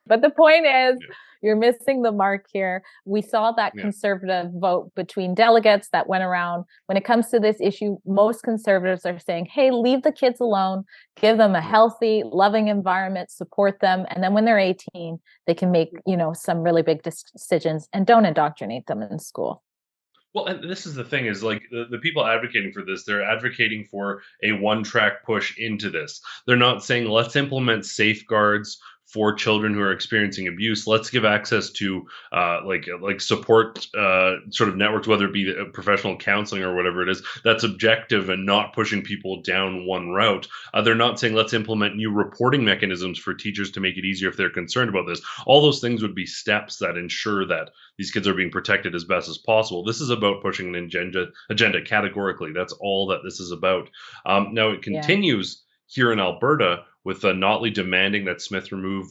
But the point is, you're missing the mark here. We saw that Yeah. conservative vote between delegates that went around. When it comes to this issue, most conservatives are saying, hey, leave the kids alone, give them a healthy, loving environment, support them. And then when they're 18, they can make, some really big decisions, and don't indoctrinate them in school. Well, and this is the thing is like the people advocating for this, they're advocating for a one track push into this. They're not saying let's implement safeguards for children who are experiencing abuse. Let's give access to like support sort of networks, whether it be professional counseling or whatever it is, that's objective and not pushing people down one route. They're not saying let's implement new reporting mechanisms for teachers to make it easier if they're concerned about this. All those things would be steps that ensure that these kids are being protected as best as possible. This is about pushing an agenda categorically. That's all that this is about. Now it Yeah. continues here in Alberta with Notley demanding that Smith remove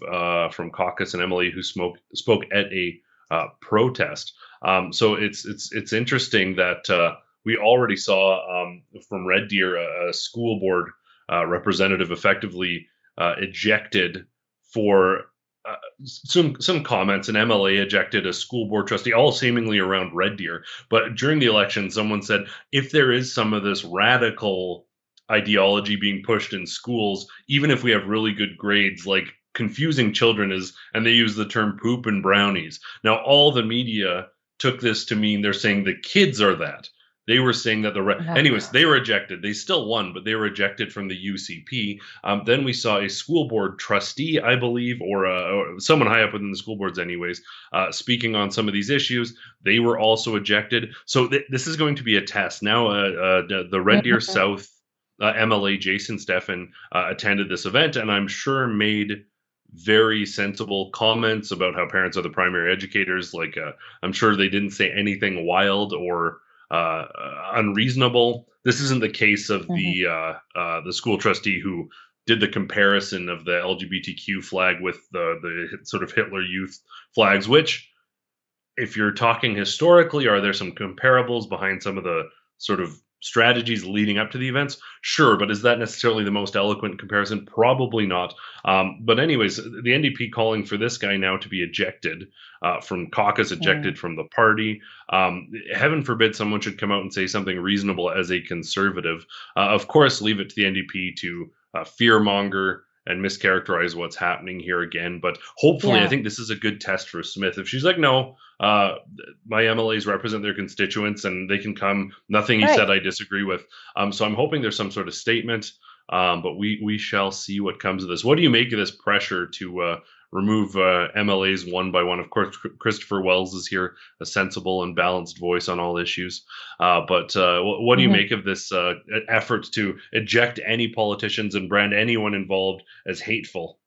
from caucus an MLA who spoke at a protest. So it's interesting that we already saw from Red Deer a school board representative effectively ejected for some comments. An MLA ejected a school board trustee, all seemingly around Red Deer. But during the election, someone said if there is some of this radical ideology being pushed in schools, even if we have really good grades, like confusing children is, and they use the term poop and brownies. Now, all the media took this to mean they're saying the kids are that. They were saying that anyways, they were ejected. They still won, but they were ejected from the UCP. Then we saw a school board trustee, I believe, or someone high up within the school boards, anyways, speaking on some of these issues. They were also ejected. So this is going to be a test. Now, the Red Deer South MLA Jason Steffen attended this event, and I'm sure made very sensible comments about how parents are the primary educators. Like, I'm sure they didn't say anything wild or unreasonable. This isn't the case of the school trustee who did the comparison of the LGBTQ flag with the sort of Hitler Youth flags, which, if you're talking historically, are there some comparables behind some of the sort of strategies leading up to the events? Sure, but is that necessarily the most eloquent comparison? Probably not. But anyways, the NDP calling for this guy now to be ejected from caucus, ejected from the party. Heaven forbid someone should come out and say something reasonable as a conservative. Of course, leave it to the NDP to fearmonger and mischaracterize what's happening here again. But hopefully, I think this is a good test for Smith. If she's like, no, my MLAs represent their constituents and they can come. Nothing he said I disagree with. So I'm hoping there's some sort of statement. But we shall see what comes of this. What do you make of this pressure to remove MLAs one by one? Of course, Christopher Wells is here, a sensible and balanced voice on all issues. But what do you make of this effort to eject any politicians and brand anyone involved as hateful?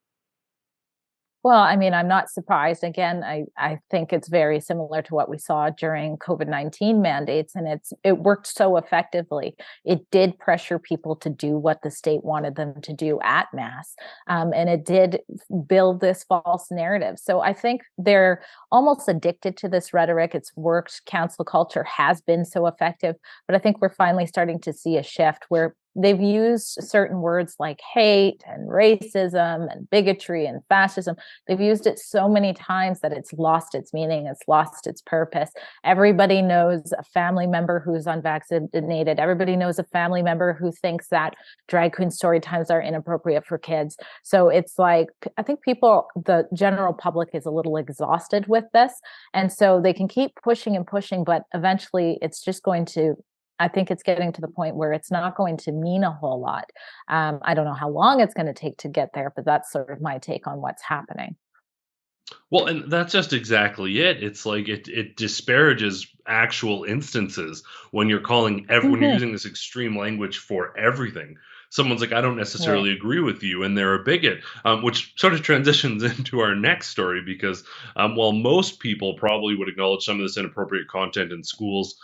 Well, I mean, I'm not surprised. Again, I think it's very similar to what we saw during COVID-19 mandates, and it worked so effectively. It did pressure people to do what the state wanted them to do at mass, and it did build this false narrative. So I think they're almost addicted to this rhetoric. It's worked. Cancel culture has been so effective, but I think we're finally starting to see a shift where they've used certain words like hate and racism and bigotry and fascism. They've used it so many times that it's lost its meaning, it's lost its purpose. Everybody knows a family member who's unvaccinated. Everybody knows a family member who thinks that drag queen story times are inappropriate for kids. So it's like, I think the general public is a little exhausted with this. And so they can keep pushing and pushing, but eventually it's just going to, I think it's getting to the point where it's not going to mean a whole lot. I don't know how long it's going to take to get there, but that's sort of my take on what's happening. Well, and that's just exactly it. It's like it disparages actual instances when you're when you're using this extreme language for everything. Someone's like, I don't necessarily agree with you, and they're a bigot, which sort of transitions into our next story because while most people probably would acknowledge some of this inappropriate content in schools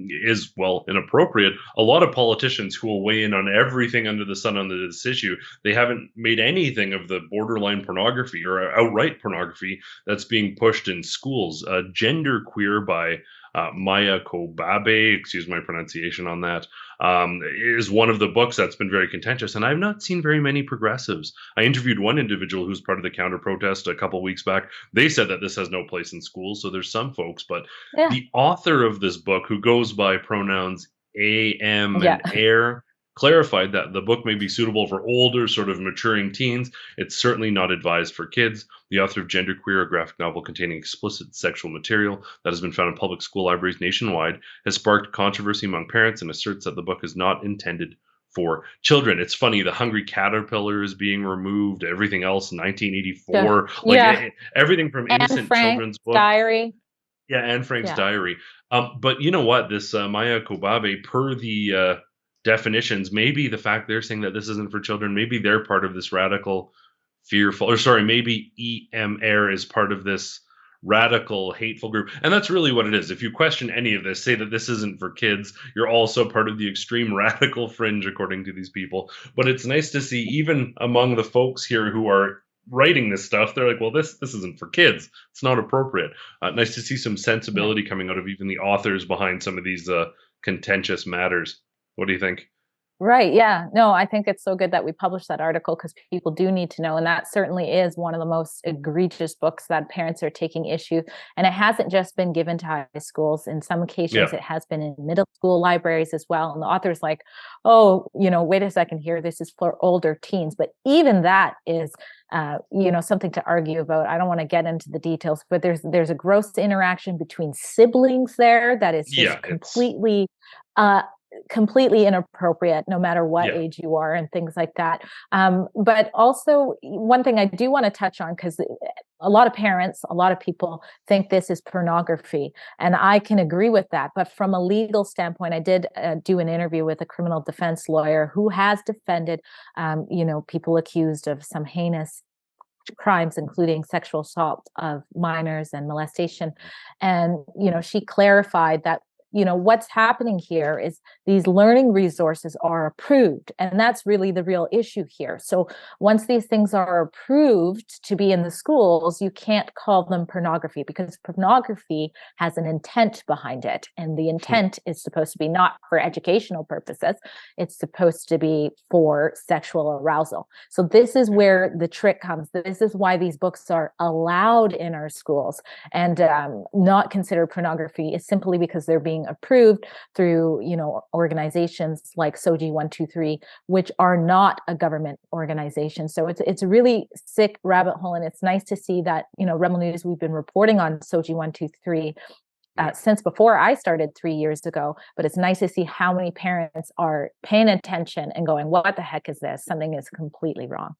is, well, inappropriate, a lot of politicians who will weigh in on everything under the sun on this issue, they haven't made anything of the borderline pornography or outright pornography that's being pushed in schools. Genderqueer by Maya Kobabe, excuse my pronunciation on that, is one of the books that's been very contentious. And I've not seen very many progressives. I interviewed one individual who's part of the counter protest a couple weeks back. They said that this has no place in schools. So there's some folks, but Yeah. the author of this book, who goes by pronouns AM Yeah. and air, clarified that the book may be suitable for older, sort of maturing teens. It's certainly not advised for kids. The author of Genderqueer, a graphic novel containing explicit sexual material that has been found in public school libraries nationwide, has sparked controversy among parents and asserts that the book is not intended for children. It's funny, the Hungry Caterpillar is being removed, everything else, Yeah. 1984, like Yeah. everything from Anne innocent Frank's children's books. diary. Yeah, Anne Frank's Yeah. diary. But you know what? This Maya Kobabe, per the definitions, maybe the fact they're saying that this isn't for children, maybe they're part of this radical, fearful, or sorry, maybe EMR is part of this radical, hateful group. And that's really what it is. If you question any of this, say that this isn't for kids, you're also part of the extreme radical fringe, according to these people. But it's nice to see, even among the folks here who are writing this stuff, they're like, well, this isn't for kids. It's not appropriate. Nice to see some Right. sensibility coming out of even the authors behind some of these contentious matters. What do you think? Right. Yeah. No, I think it's so good that we published that article because people do need to know. And that certainly is one of the most egregious books that parents are taking issue. And it hasn't just been given to high schools. In some occasions, Yeah. it has been in middle school libraries as well. And the author's like, oh, wait a second here. This is for older teens. But even that is, something to argue about. I don't want to get into the details, but there's a gross interaction between siblings there that is Yeah, just it's uh, completely inappropriate no matter what yeah. age you are and things like that. But also one thing I do want to touch on, because a lot of parents, a lot of people think this is pornography, and I can agree with that. But from a legal standpoint, I did do an interview with a criminal defense lawyer who has defended people accused of some heinous crimes, including sexual assault of minors and molestation. And, she clarified that, what's happening here is these learning resources are approved. And that's really the real issue here. So once these things are approved to be in the schools, you can't call them pornography because pornography has an intent behind it. And the Hmm. intent is supposed to be not for educational purposes, it's supposed to be for sexual arousal. So this is where the trick comes. This is why these books are allowed in our schools and not considered pornography, is simply because they're being approved through organizations like SOGI 123, which are not a government organization. So it's a really sick rabbit hole, and it's nice to see that Rebel News, we've been reporting on SOGI 123 Yeah. since before I started 3 years ago. But it's nice to see how many parents are paying attention and going, what the heck is this? Something is completely wrong.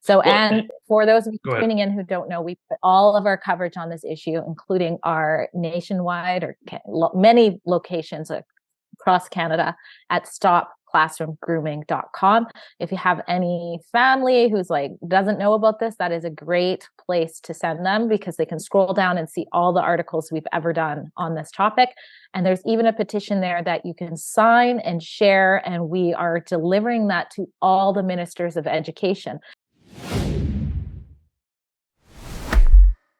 So, Well, and for those of you go ahead. tuning in who don't know, we put all of our coverage on this issue, including our nationwide or many locations across Canada, at stopclassroomgrooming.com. If you have any family who's like doesn't know about this, that is a great place to send them because they can scroll down and see all the articles we've ever done on this topic. And there's even a petition there that you can sign and share, and we are delivering that to all the ministers of education.